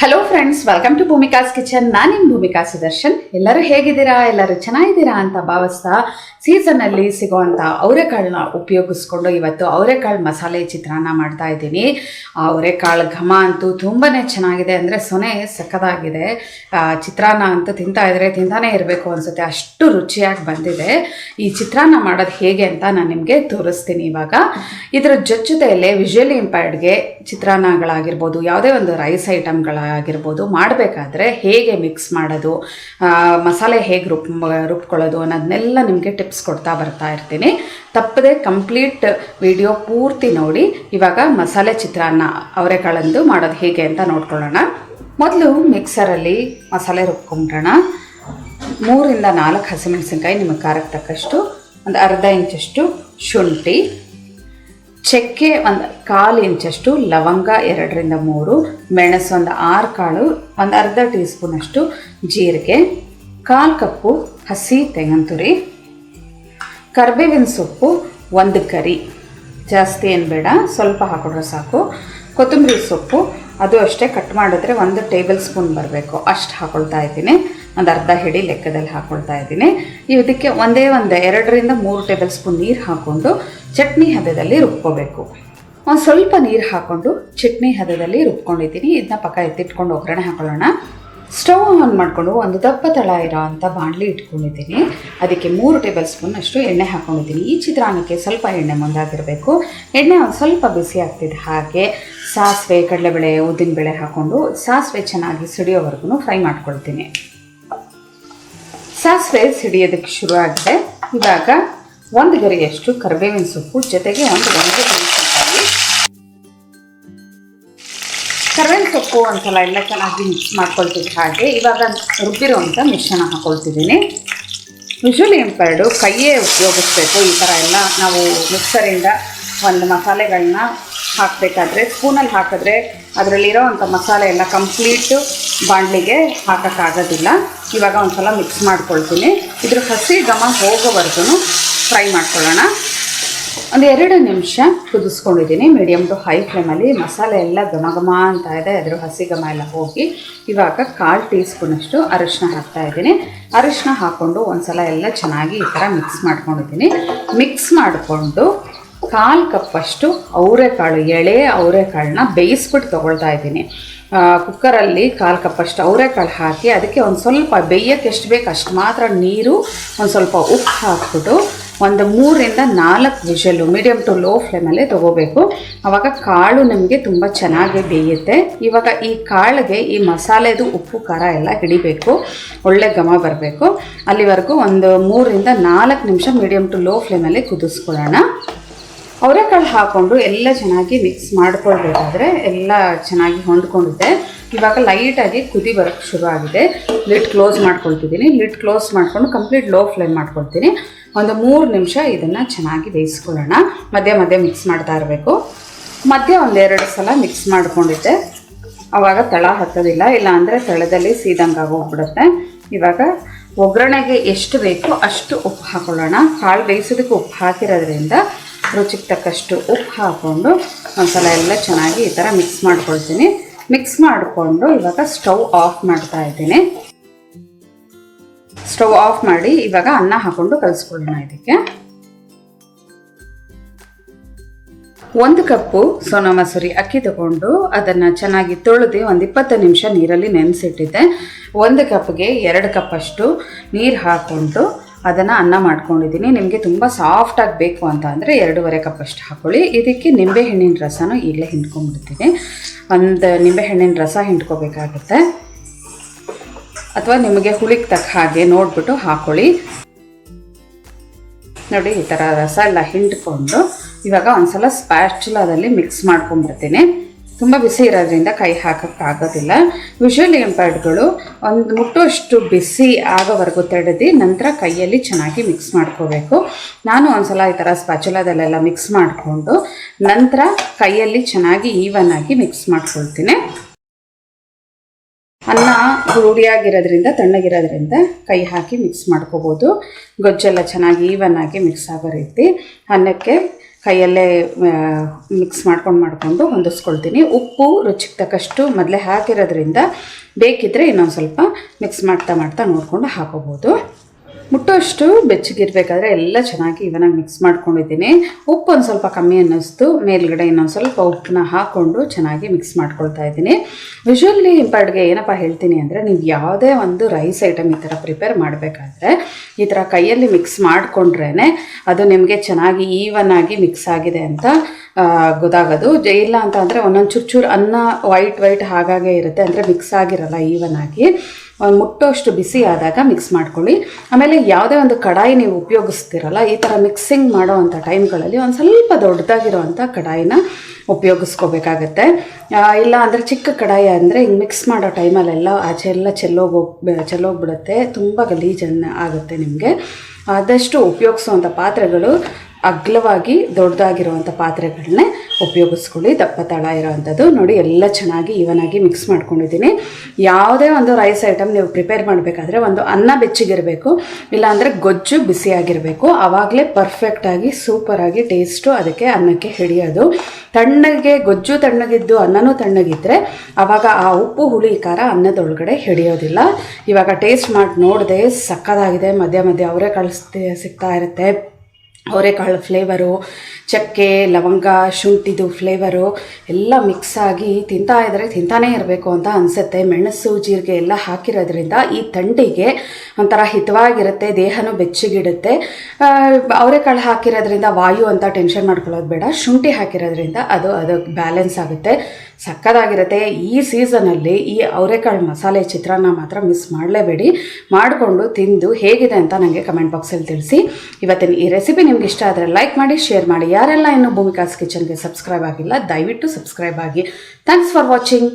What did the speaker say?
Hello friends, welcome to Bhoomika's kitchen. ನಾನು ನಿಮ್ಮ ಭೂಮಿಕಾ ಸುದರ್ಶನ್. ಎಲ್ಲರೂ ಹೇಗಿದ್ದೀರಾ? ಎಲ್ಲರೂ ಚೆನ್ನಾಗಿದ್ದೀರಾ ಅಂತ ಭಾವಿಸ್ತಾ ಸೀಸನ್ನಲ್ಲಿ ಸಿಗೋವಂಥ ಅವರೆಕಾಳನ್ನ ಉಪಯೋಗಿಸ್ಕೊಂಡು ಇವತ್ತು ಅವರೆಕಾಳು ಮಸಾಲೆ ಚಿತ್ರಾನ್ನ ಮಾಡ್ತಾ ಇದ್ದೀನಿ. ಅವರೆಕಾಳು ಘಮ ಅಂತೂ ತುಂಬಾ ಚೆನ್ನಾಗಿದೆ, ಅಂದರೆ ಸೊನೆ ಸಕ್ಕದಾಗಿದೆ. ಚಿತ್ರಾನ್ನ ಅಂತೂ ತಿಂತಾನೇ ಇರಬೇಕು ಅನಿಸುತ್ತೆ, ಅಷ್ಟು ರುಚಿಯಾಗಿ ಬಂದಿದೆ. ಈ ಚಿತ್ರಾನ್ನ ಮಾಡೋದು ಹೇಗೆ ಅಂತ ನಾನು ನಿಮಗೆ ತೋರಿಸ್ತೀನಿ. ಇವಾಗ ಇದರ ಜೊತೆಯಲ್ಲೇ ವಿಜುವಲಿ ಇಂಪೈರ್ಡ್ಗೆ ಚಿತ್ರಾನ್ನಗಳಾಗಿರ್ಬೋದು, ಯಾವುದೇ ಒಂದು ರೈಸ್ ಐಟಮ್ಗಳಾಗಿರ್ಬೋದು ಮಾಡಬೇಕಾದ್ರೆ ಹೇಗೆ ಮಿಕ್ಸ್ ಮಾಡೋದು, ಮಸಾಲೆ ಹೇಗೆ ರುಬ್ಕೊಳ್ಳೋದು ಅನ್ನೋದನ್ನೆಲ್ಲ ನಿಮಗೆ ಟಿಪ್ಸ್ ಕೊಡ್ತಾ ಬರ್ತಾ ಇರ್ತೀನಿ. ತಪ್ಪದೆ ಕಂಪ್ಲೀಟ್ ವಿಡಿಯೋ ಪೂರ್ತಿ ನೋಡಿ. ಇವಾಗ ಮಸಾಲೆ ಚಿತ್ರಾನ್ನ ಅವರೆಕಾಳಂದು ಮಾಡೋದು ಹೇಗೆ ಅಂತ ನೋಡ್ಕೊಳ್ಳೋಣ. ಮೊದಲು ಮಿಕ್ಸರಲ್ಲಿ ಮಸಾಲೆ ರುಬ್ಕೊಂಡ್ರೋಣ. 3 ರಿಂದ 4 ಹಸಿಮೆಣಸಿನ್ಕಾಯಿ ನಿಮಗೆ ಖಾರಕ್ಕೆ ತಕ್ಕಷ್ಟು, ಒಂದು ಅರ್ಧ ಇಂಚಷ್ಟು ಶುಂಠಿ, ಚಕ್ಕೆ ಒಂದು 1/4 ಇಂಚಷ್ಟು, ಲವಂಗ 2 ರಿಂದ 3, ಮೆಣಸು ಒಂದು 6 ಕಾಳು, ಒಂದು ಅರ್ಧ ಟೀ ಸ್ಪೂನಷ್ಟು ಜೀರಿಗೆ, 1/4 ಕಪ್ಪು ಹಸಿ ತೆಂಗಿನ ತುರಿ, ಕರಿಬೇವಿನ ಸೊಪ್ಪು 1 ಕರಿ, ಜಾಸ್ತಿ ಏನು ಬೇಡ, ಸ್ವಲ್ಪ ಹಾಕಿದ್ರೆ ಸಾಕು. ಕೊತ್ತಂಬರಿ ಸೊಪ್ಪು ಅದು ಅಷ್ಟೇ, ಕಟ್ ಮಾಡಿದ್ರೆ 1 ಟೇಬಲ್ ಸ್ಪೂನ್ ಬರಬೇಕು ಅಷ್ಟು ಹಾಕ್ಕೊಳ್ತಾ ಇದ್ದೀನಿ. ಒಂದು ಅರ್ಧ ಹಿಡಿ ಲೆಕ್ಕದಲ್ಲಿ ಹಾಕ್ಕೊಳ್ತಾ ಇದ್ದೀನಿ. ಇದಕ್ಕೆ 2 ರಿಂದ 3 ಟೇಬಲ್ ಸ್ಪೂನ್ ನೀರು ಹಾಕ್ಕೊಂಡು ಚಟ್ನಿ ಹದದಲ್ಲಿ ರುಬ್ಕೋಬೇಕು. ಒಂದು ಸ್ವಲ್ಪ ನೀರು ಹಾಕ್ಕೊಂಡು ಚಟ್ನಿ ಹದದಲ್ಲಿ ರುಬ್ಕೊಂಡಿದ್ದೀನಿ. ಇದನ್ನ ಪಕ್ಕ ಎತ್ತಿಟ್ಕೊಂಡು ಒಗ್ಗರಣೆ ಹಾಕೊಳ್ಳೋಣ. ಸ್ಟವ್ ಆನ್ ಮಾಡಿಕೊಂಡು ಒಂದು ದಪ್ಪ ತಳ ಇರೋ ಅಂಥ ಬಾಣಲಿ ಇಟ್ಕೊಂಡಿದ್ದೀನಿ. ಅದಕ್ಕೆ 3 ಟೇಬಲ್ ಸ್ಪೂನ್ ಅಷ್ಟು ಎಣ್ಣೆ ಹಾಕ್ಕೊಂಡಿದ್ದೀನಿ. ಈ ಚಿತ್ರಾನ್ನಕ್ಕೆ ಸ್ವಲ್ಪ ಎಣ್ಣೆ ಮುಂದಾಗಿರಬೇಕು. ಎಣ್ಣೆ ಒಂದು ಸ್ವಲ್ಪ ಬಿಸಿ ಆಗ್ತಿದೆ ಹಾಗೆ ಸಾಸಿವೆ, ಕಡಲೆಬೇಳೆ, ಉದ್ದಿನಬೇಳೆ ಹಾಕ್ಕೊಂಡು ಸಾಸಿವೆ ಚೆನ್ನಾಗಿ ಸಿಡಿಯೋವರೆಗೂ ಫ್ರೈ ಮಾಡ್ಕೊಳ್ತೀನಿ. ಸಾಸಿವೆ ಸಿಡಿಯೋದಕ್ಕೆ ಶುರು ಆಗಿದೆ. ಇವಾಗ 1 ಗರಿಯಷ್ಟು ಕರಿಬೇವಿನ ಸೊಪ್ಪು, ಜೊತೆಗೆ 1 ಮೆಣಸಿನಕಾಯಿ, ಕರಿಬೇವಿನ ಸೊಪ್ಪು ಒಂದ್ಸಲ ಎಲ್ಲ ಚೆನ್ನಾಗಿ ಮಿಕ್ಸ್ ಮಾಡ್ಕೊಳ್ತಿದ್ದೆ. ಹಾಗೆ ಇವಾಗ ರುಬ್ಬಿರುವಂಥ ಮಿಶ್ರಣ ಹಾಕ್ಕೊಳ್ತಿದ್ದೀನಿ. ವಿಜುವಲಿ ಇಂಪೈರ್ಡು ಕೈಯೇ ಉಪಯೋಗಿಸ್ಬೇಕು. ಈ ಥರ ಎಲ್ಲ ನಾವು ಮಿಕ್ಸರಿಂದ ಒಂದು ಮಸಾಲೆಗಳನ್ನ ಹಾಕಬೇಕಾದ್ರೆ ಸ್ಪೂನಲ್ಲಿ ಹಾಕಿದ್ರೆ ಅದರಲ್ಲಿರೋ ಅಂಥ ಮಸಾಲೆ ಎಲ್ಲ ಕಂಪ್ಲೀಟು ಬಾಣಲಿಗೆ ಹಾಕೋಕ್ಕಾಗೋದಿಲ್ಲ. ಇವಾಗ ಒಂದು ಸಲ ಮಿಕ್ಸ್ ಮಾಡ್ಕೊಳ್ತೀನಿ. ಇದ್ರ ಹಸಿ ಘಮ ಹೋಗೋವರೆಗೂ ಫ್ರೈ ಮಾಡ್ಕೊಳ್ಳೋಣ. ಒಂದು 2 ನಿಮಿಷ ಕುದಿಸ್ಕೊಂಡಿದ್ದೀನಿ ಮೀಡಿಯಮ್ ಟು ಹೈ ಫ್ಲೇಮಲ್ಲಿ. ಮಸಾಲೆ ಎಲ್ಲ ಘಮ ಅಂತ ಇದೆ, ಅದರ ಹಸಿ ಘಮ ಎಲ್ಲ ಹೋಗಿ ಇವಾಗ 1/4 ಟೀ ಸ್ಪೂನಷ್ಟು ಅರಿಶಿನ ಹಾಕ್ತಾಯಿದ್ದೀನಿ. ಅರಿಶಿನ ಹಾಕ್ಕೊಂಡು ಒಂದು ಸಲ ಎಲ್ಲ ಚೆನ್ನಾಗಿ ಈ ಥರ ಮಿಕ್ಸ್ ಮಾಡ್ಕೊಂಡಿದ್ದೀನಿ. ಮಿಕ್ಸ್ ಮಾಡಿಕೊಂಡು 1/4 ಕಪ್ಪಷ್ಟು ಅವರೆಕಾಳು, ಎಳೆ ಅವರೆಕಾಳನ್ನ ಬೇಯಿಸ್ಬಿಟ್ಟು ತೊಗೊಳ್ತಾ ಇದ್ದೀನಿ. ಕುಕ್ಕರಲ್ಲಿ 1/4 ಕಪ್ಪಷ್ಟು ಅವರೆಕಾಳು ಹಾಕಿ ಅದಕ್ಕೆ ಒಂದು ಸ್ವಲ್ಪ ಬೇಯೋಕ್ಕೆ ಎಷ್ಟು ಬೇಕು ಅಷ್ಟು ಮಾತ್ರ ನೀರು, ಒಂದು ಸ್ವಲ್ಪ ಉಪ್ಪು ಹಾಕ್ಬಿಟ್ಟು ಒಂದು 3 ರಿಂದ 4 ವಿಷಲು ಮೀಡಿಯಮ್ ಟು ಲೋ ಫ್ಲೇಮಲ್ಲೇ ತೊಗೋಬೇಕು. ಆವಾಗ ಕಾಳು ನಿಮಗೆ ತುಂಬ ಚೆನ್ನಾಗಿ ಬೇಯುತ್ತೆ. ಇವಾಗ ಈ ಕಾಳಿಗೆ ಈ ಮಸಾಲೆದು ಉಪ್ಪು ಖಾರ ಎಲ್ಲ ಹಿಡಿಬೇಕು, ಒಳ್ಳೆ ಘಮ ಬರಬೇಕು. ಅಲ್ಲಿವರೆಗೂ ಒಂದು 3 ರಿಂದ 4 ನಿಮಿಷ ಮೀಡಿಯಮ್ ಟು ಲೋ ಫ್ಲೇಮಲ್ಲೇ ಕುದಿಸ್ಕೊಳ್ಳೋಣ. ಅವರೆಕಾಳು ಹಾಕ್ಕೊಂಡು ಎಲ್ಲ ಚೆನ್ನಾಗಿ ಮಿಕ್ಸ್ ಮಾಡ್ಕೊಳ್ಬೇಕಾದ್ರೆ ಎಲ್ಲ ಚೆನ್ನಾಗಿ ಹೊಂದ್ಕೊಂಡಿದೆ. ಇವಾಗ ಲೈಟಾಗಿ ಕುದಿ ಬರೋಕ್ಕೆ ಶುರು ಆಗಿದೆ. ಲಿಡ್ ಕ್ಲೋಸ್ ಮಾಡ್ಕೊಳ್ತಿದ್ದೀನಿ. ಲಿಡ್ ಕ್ಲೋಸ್ ಮಾಡಿಕೊಂಡು ಕಂಪ್ಲೀಟ್ ಲೋ ಫ್ಲೇಮ್ ಮಾಡ್ಕೊಳ್ತೀನಿ. ಒಂದು 3 ನಿಮಿಷ ಇದನ್ನು ಚೆನ್ನಾಗಿ ಬೇಯಿಸ್ಕೊಳ್ಳೋಣ. ಮಧ್ಯೆ ಮಿಕ್ಸ್ ಮಾಡ್ತಾ ಇರಬೇಕು. ಮಧ್ಯೆ 1-2 ಸಲ ಮಿಕ್ಸ್ ಮಾಡ್ಕೊಂಡಿದ್ದೆ, ಆವಾಗ ತಳ ಹತ್ತೋದಿಲ್ಲ, ಇಲ್ಲ ಅಂದರೆ ತಳದಲ್ಲಿ ಸೀದಂಗೆ ಆಗೋಗ್ಬಿಡುತ್ತೆ. ಇವಾಗ ಒಗ್ಗರಣೆಗೆ ಎಷ್ಟು ಬೇಕು ಅಷ್ಟು ಉಪ್ಪು ಹಾಕ್ಕೊಳ್ಳೋಣ. ಕಾಳು ಬೇಯಿಸೋದಕ್ಕೆ ಉಪ್ಪು ಹಾಕಿರೋದ್ರಿಂದ ರುಚಿಗೆ ತಕ್ಕಷ್ಟು ಉಪ್ಪು ಹಾಕ್ಕೊಂಡು ಒಂದು ಸಲ ಎಲ್ಲ ಚೆನ್ನಾಗಿ ಈ ಥರ ಮಿಕ್ಸ್ ಮಾಡ್ಕೊಳ್ತೀನಿ. ಮಿಕ್ಸ್ ಮಾಡಿಕೊಂಡು ಇವಾಗ ಸ್ಟವ್ ಆಫ್ ಮಾಡ್ತಾ ಇದ್ದೀನಿ. ಸ್ಟವ್ ಆಫ್ ಮಾಡಿ ಇವಾಗ ಅನ್ನ ಹಾಕ್ಕೊಂಡು ಕಲಿಸ್ಕೊಳ್ಳೋಣ. ಇದಕ್ಕೆ 1 ಕಪ್ಪು ಸೋನಾ ಮಸೂರಿ ಅಕ್ಕಿ ತಗೊಂಡು ಅದನ್ನು ಚೆನ್ನಾಗಿ ತೊಳೆದು ಒಂದು 20 ನಿಮಿಷ ನೀರಲ್ಲಿ ನೆನೆಸಿಟ್ಟಿದ್ದೆ. 1 ಕಪ್ಗೆ 2 ಕಪ್ಪಷ್ಟು ನೀರು ಹಾಕ್ಕೊಂಡು ಅದನ್ನು ಅನ್ನ ಮಾಡ್ಕೊಂಡಿದ್ದೀನಿ. ನಿಮಗೆ ತುಂಬ ಸಾಫ್ಟಾಗಿ ಬೇಕು ಅಂತ ಅಂದರೆ 2.5 ಕಪ್ಪಷ್ಟು ಹಾಕ್ಕೊಳ್ಳಿ. ಇದಕ್ಕೆ ನಿಂಬೆಹಣ್ಣಿನ ರಸನೂ ಈಗಲೇ ಹಿಂಡ್ಕೊಂಡ್ಬಿಡ್ತೀನಿ. ಒಂದು ನಿಂಬೆಹಣ್ಣಿನ ರಸ ಹಿಂಡ್ಕೋಬೇಕಾಗುತ್ತೆ, ಅಥವಾ ನಿಮಗೆ ಹುಳಿಗೆ ತಕ್ಕ ಹಾಗೆ ನೋಡಿಬಿಟ್ಟು ಹಾಕ್ಕೊಳ್ಳಿ. ನೋಡಿ, ಈ ಥರ ರಸ ಎಲ್ಲ ಹಿಂಡ್ಕೊಂಡು ಇವಾಗ ಒಂದು ಸಲ ಸ್ಪ್ಯಾಚುಲಾದಲ್ಲಿ ಮಿಕ್ಸ್ ಮಾಡ್ಕೊಂಡ್ಬಿಡ್ತೀನಿ. ತುಂಬ ಬಿಸಿ ಇರೋದ್ರಿಂದ ಕೈ ಹಾಕೋಕ್ಕಾಗೋದಿಲ್ಲ. ವಿಜುವಲಿ ಇಂಪೈರ್ಡ್ಗಳು ಒಂದು ಮುಟ್ಟುವಷ್ಟು ಬಿಸಿ ಆಗೋವರೆಗೂ ತಡೆದು ನಂತರ ಕೈಯಲ್ಲಿ ಚೆನ್ನಾಗಿ ಮಿಕ್ಸ್ ಮಾಡ್ಕೋಬೇಕು. ನಾನು ಒಂದು ಸಲ ಈ ಥರ ಸ್ಪ್ಯಾಚುಲಾದಲ್ಲೆಲ್ಲ ಮಿಕ್ಸ್ ಮಾಡಿಕೊಂಡು ನಂತರ ಕೈಯಲ್ಲಿ ಚೆನ್ನಾಗಿ ಈವನ್ ಆಗಿ ಮಿಕ್ಸ್ ಮಾಡ್ಕೊಳ್ತೀನಿ. ಅನ್ನ ರೂಢಿಯಾಗಿರೋದ್ರಿಂದ ತಣ್ಣಗಿರೋದ್ರಿಂದ ಕೈ ಹಾಕಿ ಮಿಕ್ಸ್ ಮಾಡ್ಕೋಬೋದು. ಗೊಜ್ಜೆಲ್ಲ ಚೆನ್ನಾಗಿ ಈವನ್ ಆಗಿ ಮಿಕ್ಸ್ ಆಗೋ ರೀತಿ ಅನ್ನಕ್ಕೆ ಕೈಯಲ್ಲೇ ಮಿಕ್ಸ್ ಮಾಡ್ಕೊಂಡು ಹೊಂದಿಸ್ಕೊಳ್ತೀನಿ. ಉಪ್ಪು ರುಚಿಗೆ ತಕ್ಕಷ್ಟು ಮೊದಲೇ ಹಾಕಿರೋದ್ರಿಂದ ಬೇಕಿದ್ದರೆ ಇನ್ನೊಂದು ಸ್ವಲ್ಪ ಮಿಕ್ಸ್ ಮಾಡ್ತಾ ನೋಡಿಕೊಂಡು ಹಾಕೋಬೋದು. ಮುಟ್ಟೋಷ್ಟು ಬೆಚ್ಚಗಿರಬೇಕಾದ್ರೆ ಎಲ್ಲ ಚೆನ್ನಾಗಿ ಇವನಾಗಿ ಮಿಕ್ಸ್ ಮಾಡ್ಕೊಂಡಿದ್ದೀನಿ. ಉಪ್ಪು ಒಂದು ಸ್ವಲ್ಪ ಕಮ್ಮಿ ಅನ್ನಿಸ್ತು, ಮೇಲ್ಗಡೆ ಇನ್ನೊಂದು ಸ್ವಲ್ಪ ಉಪ್ಪನ್ನ ಹಾಕ್ಕೊಂಡು ಚೆನ್ನಾಗಿ ಮಿಕ್ಸ್ ಮಾಡ್ಕೊಳ್ತಾ ಇದ್ದೀನಿ. ಯೂಶ್ವಲಿ ಇಂಪಾರ್ಟ್ಗೆ ಏನಪ್ಪ ಹೇಳ್ತೀನಿ ಅಂದರೆ, ನೀವು ಯಾವುದೇ ಒಂದು ರೈಸ್ ಐಟಮ್ ಈ ಥರ ಪ್ರಿಪೇರ್ ಮಾಡಬೇಕಾದ್ರೆ ಈ ಥರ ಕೈಯಲ್ಲಿ ಮಿಕ್ಸ್ ಮಾಡಿಕೊಂಡ್ರೇ ಅದು ನಿಮಗೆ ಚೆನ್ನಾಗಿ ಈವನ್ ಆಗಿ ಮಿಕ್ಸ್ ಆಗಿದೆ ಅಂತ ಗೊತ್ತಾಗೋದು. ಇಲ್ಲ ಅಂತ ಅಂದರೆ ಒಂದೊಂದು ಚೂರು ಅನ್ನ ವೈಟ್ ಹಾಗಾಗೆ ಇರುತ್ತೆ, ಅಂದರೆ ಮಿಕ್ಸ್ ಆಗಿರಲ್ಲ ಈವನ್ ಆಗಿ. ಮುಟ್ಟೋಷ್ಟು ಬಿಸಿ ಆದಾಗ ಮಿಕ್ಸ್ ಮಾಡ್ಕೊಳ್ಳಿ. ಆಮೇಲೆ ಯಾವುದೇ ಒಂದು ಕಡಾಯಿ ನೀವು ಉಪಯೋಗಿಸ್ತಿರಲ್ಲ, ಈ ಥರ ಮಿಕ್ಸಿಂಗ್ ಮಾಡೋ ಅಂಥ ಟೈಮ್ಗಳಲ್ಲಿ ಒಂದು ಸ್ವಲ್ಪ ದೊಡ್ಡದಾಗಿರೋವಂಥ ಕಡಾಯಿನ ಉಪಯೋಗಿಸ್ಕೋಬೇಕಾಗತ್ತೆ. ಇಲ್ಲ ಅಂದರೆ ಚಿಕ್ಕ ಕಡಾಯಿ ಅಂದರೆ ಹಿಂಗೆ ಮಿಕ್ಸ್ ಮಾಡೋ ಟೈಮಲ್ಲೆಲ್ಲ ಆಚೆ ಎಲ್ಲ ಚೆಲ್ಲೋಗ್ಬಿಡುತ್ತೆ, ತುಂಬ ಗಲೀಜನ್ನು ಆಗುತ್ತೆ ನಿಮಗೆ. ಆದಷ್ಟು ಉಪಯೋಗಿಸುವಂಥ ಪಾತ್ರೆಗಳು ಅಗಲವಾಗಿ ದೊಡ್ಡದಾಗಿರುವಂಥ ಪಾತ್ರೆಗಳನ್ನೇ ಉಪಯೋಗಿಸ್ಕೊಳ್ಳಿ, ದಪ್ಪ ತಳ ಇರೋವಂಥದ್ದು. ನೋಡಿ ಎಲ್ಲ ಚೆನ್ನಾಗಿ ಇವನಾಗಿ ಮಿಕ್ಸ್ ಮಾಡ್ಕೊಂಡಿದ್ದೀನಿ. ಯಾವುದೇ ಒಂದು ರೈಸ್ ಐಟಮ್ ನೀವು ಪ್ರಿಪೇರ್ ಮಾಡಬೇಕಾದ್ರೆ ಒಂದು ಅನ್ನ ಬೆಚ್ಚಗಿರಬೇಕು, ಇಲ್ಲಾಂದರೆ ಗೊಜ್ಜು ಬಿಸಿಯಾಗಿರಬೇಕು. ಆವಾಗಲೇ ಪರ್ಫೆಕ್ಟಾಗಿ ಸೂಪರಾಗಿ ಟೇಸ್ಟು ಅದಕ್ಕೆ ಅನ್ನಕ್ಕೆ ಹಿಡಿಯೋದು. ಗೊಜ್ಜು ತಣ್ಣಗಿದ್ದು ಅನ್ನನೂ ತಣ್ಣಗಿದ್ದರೆ ಆವಾಗ ಆ ಉಪ್ಪು ಹುಳಿ ಖಾರ ಅನ್ನದೊಳಗಡೆ ಹಿಡಿಯೋದಿಲ್ಲ. ಇವಾಗ ಟೇಸ್ಟ್ ಮಾಡಿ ನೋಡಿದೆ, ಸಕ್ಕತ್ತಾಗಿದೆ. ಮಧ್ಯ ಅವರೆಕಾಳು ಸಿಗ್ತಾ ಇರುತ್ತೆ, ಅವರೆಕಾಳು ಫ್ಲೇವರು, ಚಕ್ಕೆ ಲವಂಗ ಶುಂಠಿದು ಫ್ಲೇವರು ಎಲ್ಲ ಮಿಕ್ಸ್ ಆಗಿ ತಿಂತಾನೇ ಇರಬೇಕು ಅಂತ ಅನಿಸುತ್ತೆ. ಮೆಣಸು ಜೀರಿಗೆ ಎಲ್ಲ ಹಾಕಿರೋದ್ರಿಂದ ಈ ಥಂಡಿಗೆ ಒಂಥರ ಹಿತವಾಗಿರುತ್ತೆ, ದೇಹನೂ ಬೆಚ್ಚಗಿಡುತ್ತೆ. ಅವರೆಕಾಳು ಹಾಕಿರೋದ್ರಿಂದ ವಾಯು ಅಂತ ಟೆನ್ಷನ್ ಮಾಡ್ಕೊಳ್ಳೋದು ಬೇಡ. ಶುಂಠಿ ಹಾಕಿರೋದ್ರಿಂದ ಅದು ಬ್ಯಾಲೆನ್ಸ್ ಆಗುತ್ತೆ, ಸಕ್ಕತ್ತಾಗಿರುತ್ತೆ. ಈ ಸೀಸನಲ್ಲಿ ಈ ಅವರೆಕಾಳು ಮಸಾಲೆ ಚಿತ್ರಾನ್ನ ಮಾತ್ರ ಮಿಸ್ ಮಾಡಲೇಬೇಡಿ. ಮಾಡಿಕೊಂಡು ತಿಂದು ಹೇಗಿದೆ ಅಂತ ನನಗೆ ಕಮೆಂಟ್ ಬಾಕ್ಸಲ್ಲಿ ತಿಳಿಸಿ. ಇವತ್ತಿನ ಈ ರೆಸಿಪಿ ನಿಮ್ಗೆ ಇಷ್ಟ ಆದರೆ ಲೈಕ್ ಮಾಡಿ, ಶೇರ್ ಮಾಡಿ. ಯಾರೆಲ್ಲ ಇನ್ನೂ ಭೂಮಿಕಾಸ್ ಕಿಚನ್ಗೆ ಸಬ್ಸ್ಕ್ರೈಬ್ ಆಗಿಲ್ಲ ದಯವಿಟ್ಟು ಸಬ್ಸ್ಕ್ರೈಬ್ ಆಗಿ. Thanks for watching.